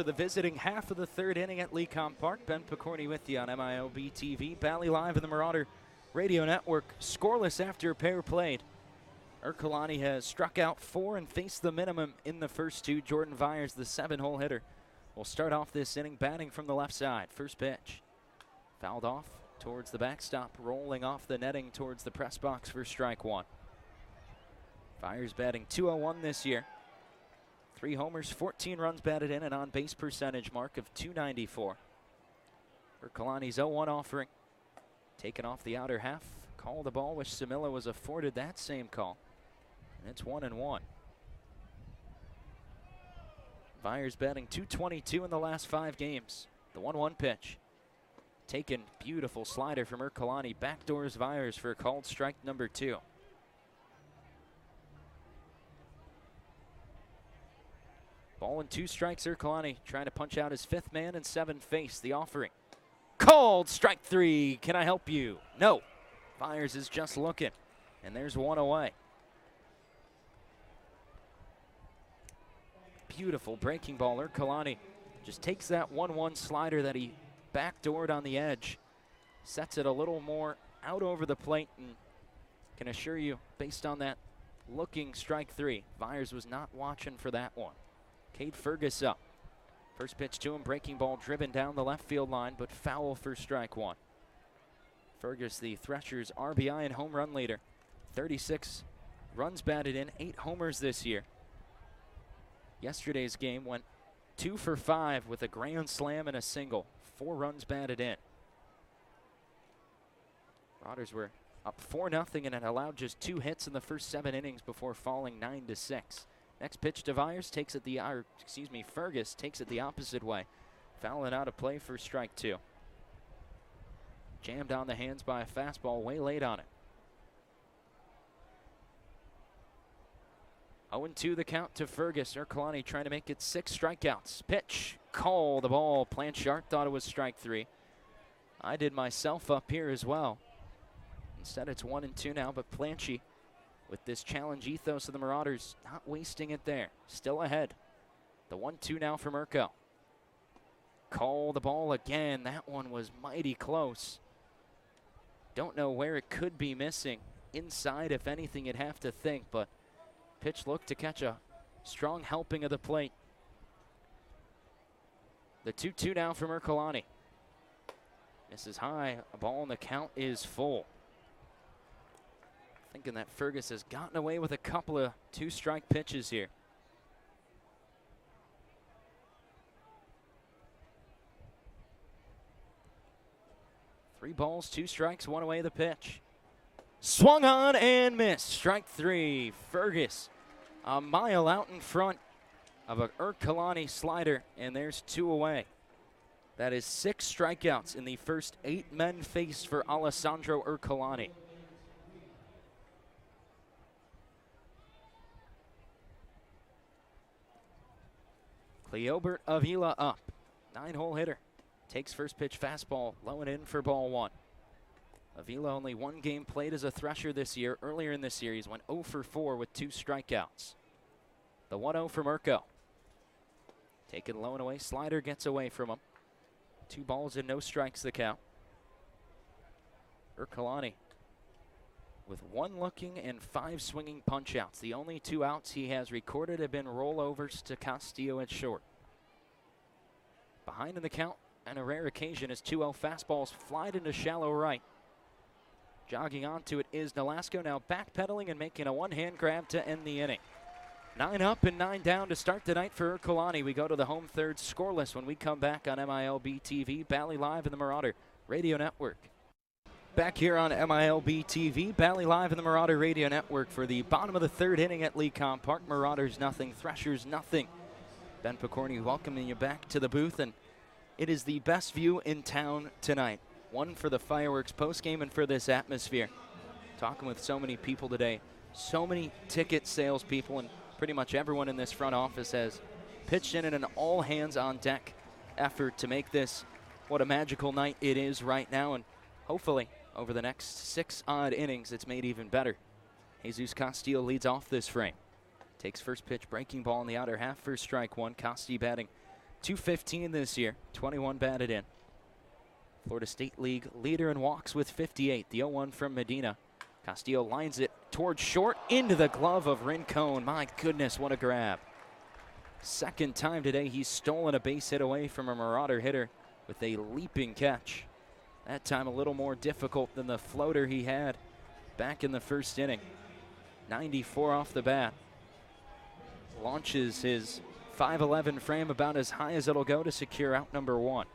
for the visiting half of the third inning at Lecomte Park. Ben Pokorny with you on MiLB TV. Bally Live in the Marauder Radio Network. Scoreless after a pair played. Ercolani has struck out 4 and faced the minimum in the first 2. Jordan Vyers, the 7-hole hitter, will start off this inning batting from the left side. First pitch. Fouled off towards the backstop, rolling off the netting towards the press box for strike 1. Vyers batting .201 this year. 3 homers, 14 runs batted in, an on-base percentage mark of .294. Ercolani's 0-1 offering. Taken off the outer half. Call the ball, which Samila was afforded that same call. And it's 1-1. Vyers batting .222 in the last 5 games. The 1-1 pitch. Taken, beautiful slider from Ercolani. Backdoors Vyers for a called strike number 2. Ball and 2 strikes. Ercolani trying to punch out his 5th man and 7th face. The offering. Called strike 3. Can I help you? No. Vyers is just looking. And there's 1 away. Beautiful breaking ball. Ercolani just takes that 1-1 slider that he backdoored on the edge. Sets it a little more out over the plate, and can assure you, based on that looking strike 3, Vyers was not watching for that one. Cade Fergus up. First pitch to him, breaking ball driven down the left field line, but foul for strike 1. Fergus, the Threshers' RBI and home run leader. 36 runs batted in, 8 homers this year. Yesterday's game went 2 for 5 with a grand slam and a single. 4 runs batted in. Marauders were up 4-0 and had allowed just 2 hits in the first 7 innings before falling 9-6. Next pitch to Vyers takes it Fergus takes it the opposite way. Fouling out of play for strike 2. Jammed on the hands by a fastball way late on it. 0-2 the count to Fergus. Ercolani trying to make it 6 strikeouts. Pitch, call the ball. Blanchard thought it was strike 3. I did myself up here as well. Instead it's 1-2 now, but Planchy, with this challenge ethos of the Marauders, not wasting it there. Still ahead. The 1-2 now from Erco. Call the ball again. That one was mighty close. Don't know where it could be missing. Inside, if anything, you'd have to think, but pitch looked to catch a strong helping of the plate. The 2-2 now from Ercolani. Misses high. A ball, and the count is full. Thinking that Fergus has gotten away with a couple of 2-strike pitches here. Three balls, 2 strikes, 1 away the pitch. Swung on and missed. Strike 3. Fergus a mile out in front of a Ercolani slider, and there's 2 away. That is 6 strikeouts in the first 8 men faced for Alessandro Ercolani. Cleobert Avila up. 9-hole hitter. Takes first pitch fastball, low and in for ball 1. Avila only 1 game played as a Thresher this year. Earlier in the series went 0 for 4 with 2 strikeouts. The 1-0 from Erco. Taken low and away. Slider gets away from him. 2 balls and no strikes the count. Ercolani with 1 looking and 5 swinging punch-outs. The only 2 outs he has recorded have been rollovers to Castillo at short. Behind in the count, on a rare occasion, as 2-0 fastballs flied into shallow right. Jogging onto it is Nolasco, now backpedaling and making a one-hand grab to end the inning. 9 up and 9 down to start the night for Ercolani. We go to the home third scoreless when we come back on MiLB TV, Bally Live in the Marauder Radio Network. Back here on MiLB TV, Bally Live in the Marauder Radio Network for the bottom of the third inning at Lecomte Park. Marauders nothing, Threshers nothing. Ben Pokorny welcoming you back to the booth, and it is the best view in town tonight. One for the fireworks postgame and for this atmosphere. Talking with so many people today, so many ticket sales people, and pretty much everyone in this front office has pitched in an all hands on deck effort to make this what a magical night it is right now, and hopefully over the next 6 odd innings it's made even better. Jesus Castillo leads off this frame. Takes first pitch, breaking ball in the outer half for strike 1. Castillo batting 215 this year, 21 batted in. Florida State League leader in walks with 58. The 0-1 from Medina. Castillo lines it towards short into the glove of Rincon. My goodness, what a grab. Second time today he's stolen a base hit away from a Marauder hitter with a leaping catch. That time a little more difficult than the floater he had back in the first inning. 94 off the bat. Launches his 5'11" frame about as high as it'll go to secure out number 1.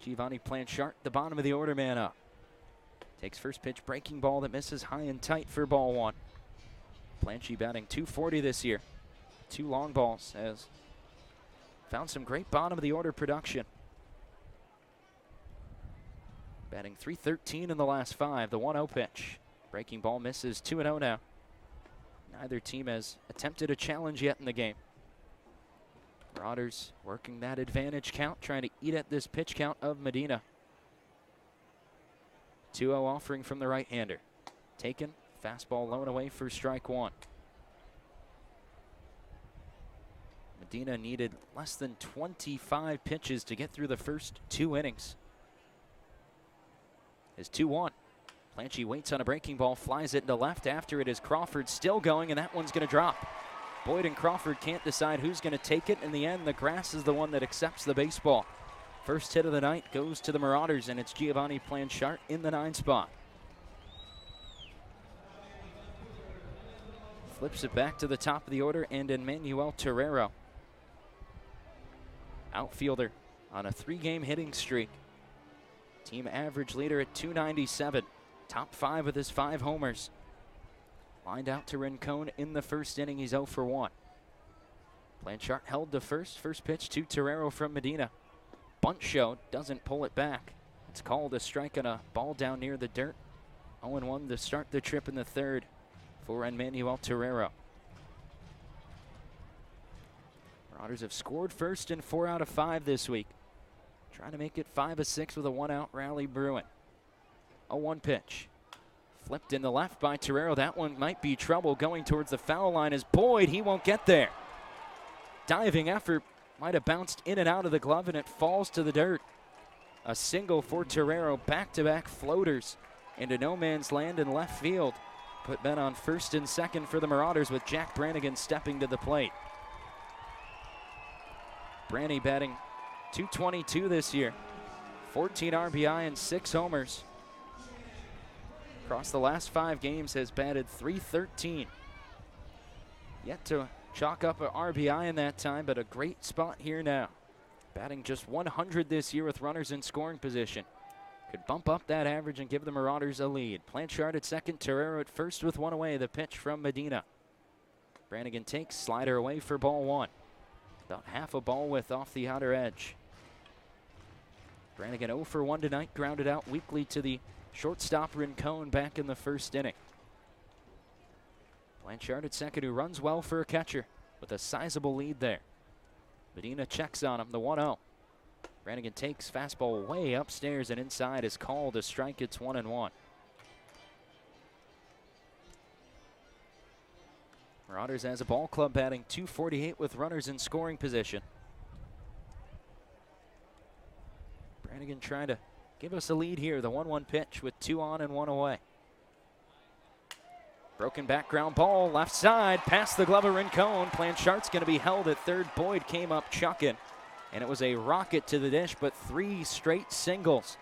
Giovanni Planchart, the bottom of the order man up. Takes first pitch, breaking ball that misses high and tight for ball 1. Planchy batting .240 this year. 2 long balls, has found some great bottom of the order production. Batting .313 in the last 5. The 1-0 pitch. Breaking ball misses, 2-0 now. Neither team has attempted a challenge yet in the game. Marauders working that advantage count, trying to eat at this pitch count of Medina. 2-0 offering from the right-hander. Taken, fastball low and away for strike 1. Medina needed less than 25 pitches to get through the first 2 innings. Is 2-1. Planchy waits on a breaking ball, flies it into left. After it is Crawford still going, and that one's going to drop. Boyd and Crawford can't decide who's going to take it. In the end, the grass is the one that accepts the baseball. First hit of the night goes to the Marauders, and it's Giovanni Planchart in the 9 spot. Flips it back to the top of the order, and Emmanuel Terrero, outfielder on a 3-game hitting streak. Team average leader at .297. Top 5 with his 5 homers. Lined out to Rincon in the first inning. He's 0 for 1. Planchart held to first. First pitch to Terrero from Medina. Bunt show, doesn't pull it back. It's called a strike on a ball down near the dirt. 0-1 to start the trip in the 3rd for Emmanuel Terrero. Marauders have scored first in 4 out of 5 this week. Trying to make it 5 of 6 with a 1-out rally brewing. 0-1 pitch. Flipped in the left by Terrero. That one might be trouble. Going towards the foul line is Boyd. He won't get there. Diving effort might have bounced in and out of the glove, and it falls to the dirt. A single for Terrero. Back-to-back floaters into no man's land in left field. Put men on first and second for the Marauders with Jack Brannigan stepping to the plate. Branny batting .222 this year. 14 RBI and 6 homers. Across the last 5 games has batted .313. Yet to chalk up an RBI in that time, but a great spot here now. Batting just 100 this year with runners in scoring position. Could bump up that average and give the Marauders a lead. Planchart at second, Terrero at first with 1 away. The pitch from Medina. Brannigan takes, slider away for ball 1. About half a ball width off the outer edge. Brannigan 0 for 1 tonight, grounded out weakly to the shortstop Rincon back in the first inning. Planchart at second, who runs well for a catcher with a sizable lead there. Medina checks on him, the 1-0. Brannigan takes, fastball way upstairs and inside is called a strike. It's 1-1. Marauders as a ball club batting .248 with runners in scoring position. Brannigan trying to give us a lead here. The 1-1 pitch with 2 on and 1 away. Broken background ball, left side, past the glove of Rincon. Planchart's going to be held at third. Boyd came up chucking, and it was a rocket to the dish, but 3 straight singles.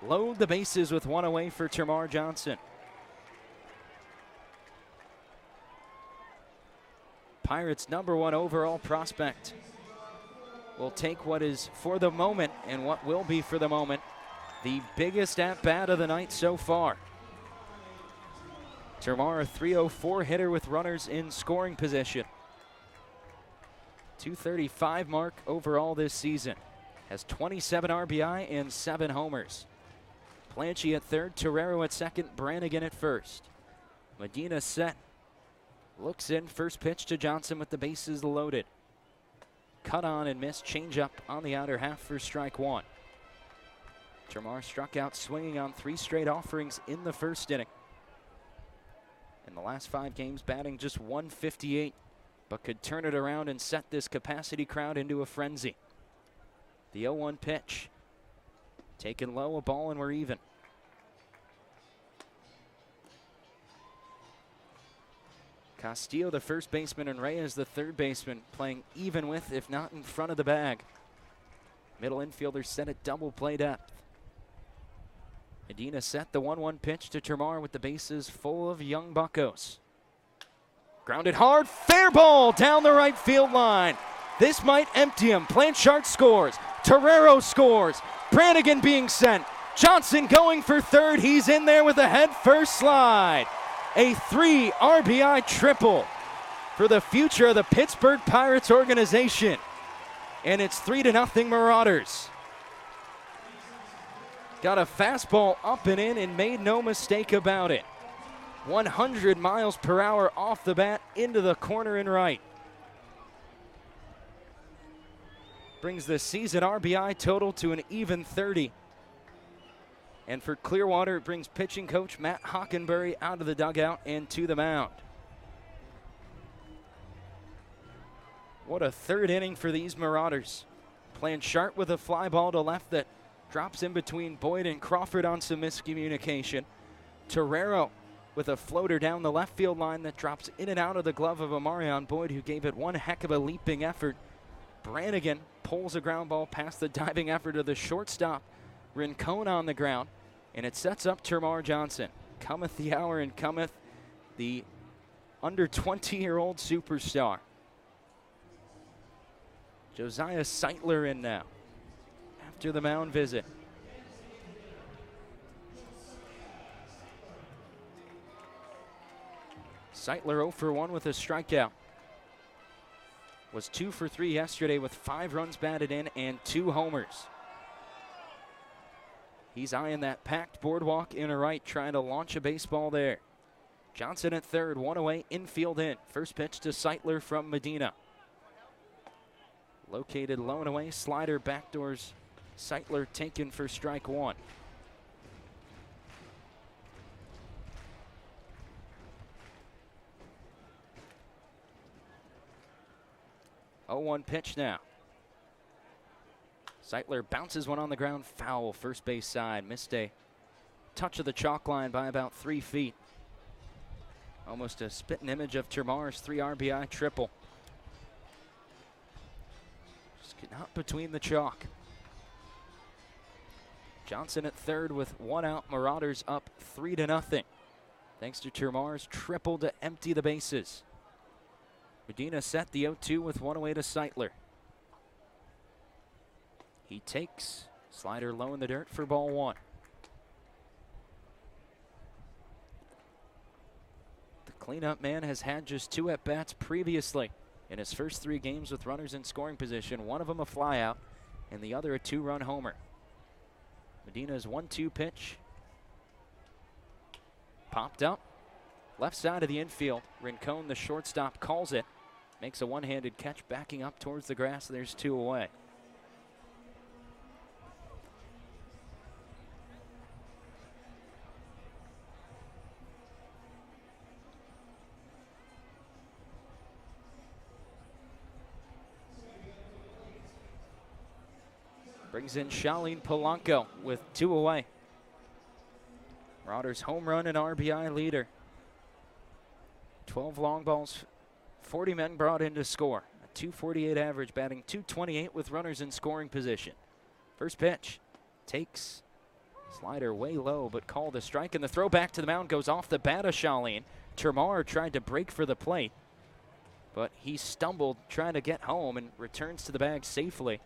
Load the bases with 1 away for Termar Johnson. Pirates' #1 overall prospect will take what is for the moment and what will be for the moment the biggest at-bat of the night so far. Termar, a .304 hitter with runners in scoring position. .235 mark overall this season. Has 27 RBI and 7 homers. Planchy at third, Terrero at second, Brannigan at first. Medina set. Looks in, first pitch to Johnson with the bases loaded. Cut on and missed, changeup on the outer half for strike 1. Termar struck out swinging on 3 straight offerings in the first inning. In the last 5 games, batting just .158, but could turn it around and set this capacity crowd into a frenzy. The 0-1 pitch. Taken low, a ball, and we're even. Castillo, the first baseman, and Reyes, the third baseman, playing even with, if not in front of the bag. Middle infielder set at double play depth. Medina set the 1-1 pitch to Termar with the bases full of young buccos. Grounded hard, fair ball down the right field line. This might empty him. Blanchard scores. Torrero scores. Brannigan being sent. Johnson going for third. He's in there with a head-first slide. A 3 RBI triple for the future of the Pittsburgh Pirates organization. And it's 3-0 Marauders. Got a fastball up and in and made no mistake about it. 100 miles per hour off the bat into the corner and right. Brings the season RBI total to an even 30. And for Clearwater, it brings pitching coach Matt Hockenberry out of the dugout and to the mound. What a third inning for these Marauders. Playing sharp with a fly ball to left that drops in between Boyd and Crawford on some miscommunication. Torrero with a floater down the left field line that drops in and out of the glove of Amarion Boyd, who gave it one heck of a leaping effort. Brannigan pulls a ground ball past the diving effort of the shortstop. Rincon on the ground, and it sets up Termar Johnson. Cometh the hour and cometh the under 20-year-old superstar. Josiah Seitler in now after the mound visit. Seitler 0 for 1 with a strikeout. Was 2 for 3 yesterday with 5 runs batted in and 2 homers. He's eyeing that packed boardwalk in a right, trying to launch a baseball there. Johnson at third, 1 away, infield in. First pitch to Seitler from Medina. Located low and away, slider backdoors. Seitler taken for strike 1. Oh, 1 pitch now. Seitler bounces one on the ground, foul, first base side. Missed a touch of the chalk line by about 3 feet. Almost a spitting image of Termar's 3 RBI triple. Just not between the chalk. Johnson at third with 1 out. Marauders up 3-0. Thanks to Termar's triple to empty the bases. Medina set the 0-2 with 1 away to Seitler. He takes, slider low in the dirt for ball 1. The cleanup man has had just 2 at-bats previously in his first 3 games with runners in scoring position. One of them a flyout and the other a 2-run homer. Medina's 1-2 pitch. Popped up. Left side of the infield. Rincon, the shortstop, calls it. Makes a one-handed catch backing up towards the grass. There's 2 away. Brings in Charlene Polanco with 2 away. Marauders home run and RBI leader. 12 long balls, 40 men brought in to score. A .248 average, batting .228 with runners in scoring position. First pitch, takes, slider way low, but called a strike, and the throw back to the mound goes off the bat of Charlene. Termar tried to break for the plate, but he stumbled trying to get home and returns to the bag safely.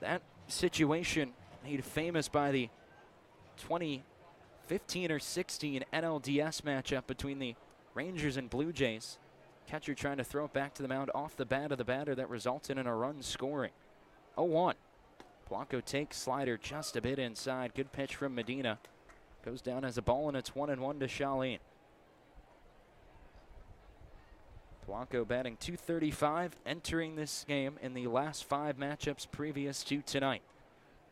That situation made famous by the 2015 or 16 NLDS matchup between the Rangers and Blue Jays. Catcher trying to throw it back to the mound off the bat of the batter that resulted in a run scoring. 0-1. Blanco takes, slider just a bit inside. Good pitch from Medina. Goes down as a ball, and it's 1-1 to Charlene. Blanco batting .235, entering this game in the last 5 matchups previous to tonight.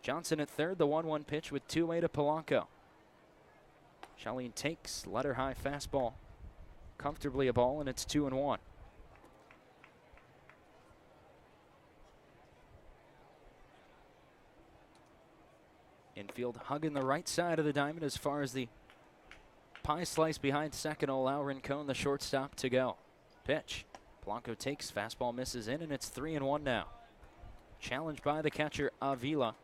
Johnson at third, the 1-1 pitch with 2 away to Polanco. Charlene takes, letter high fastball. Comfortably a ball, and it's 2-1. Outfield hugging the right side of the diamond as far as the pie slice behind second will allow Rincon, the shortstop, to go. Pitch. Polanco takes, fastball misses in, and it's 3-1 now. Challenged by the catcher, Avila.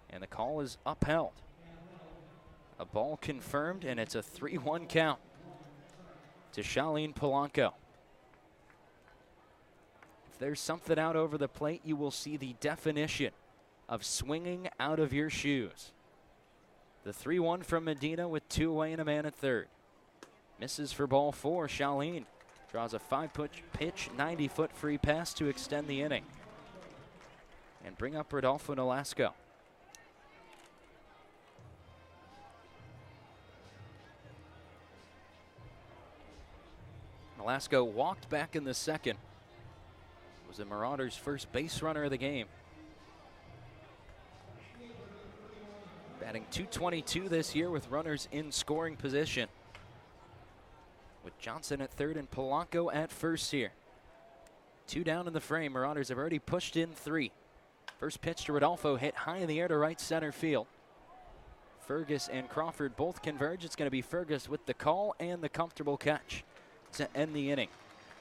And the call is upheld. A ball confirmed, and it's a 3-1 count to Charlene Polanco. If there's something out over the plate, you will see the definition of swinging out of your shoes. The 3-1 from Medina with 2 away and a man at third. Misses for ball 4. Charlene draws a 5-pitch, 90-foot free pass to extend the inning and bring up Rodolfo Nolasco. Nolasco walked back in the second. Was the Marauders' first base runner of the game. Batting .222 this year with runners in scoring position, with Johnson at third and Polanco at first here. 2 down in the frame. Marauders have already pushed in 3. First pitch to Rodolfo hit high in the air to right center field. Fergus and Crawford both converge. It's going to be Fergus with the call and the comfortable catch to end the inning.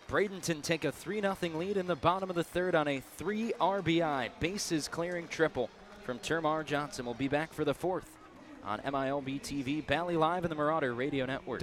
Bradenton take a 3-0 lead in the bottom of the third on a 3 RBI bases clearing triple from Termar Johnson. We'll be back for the fourth on MiLB TV, Bally Live, and the Marauder Radio Network.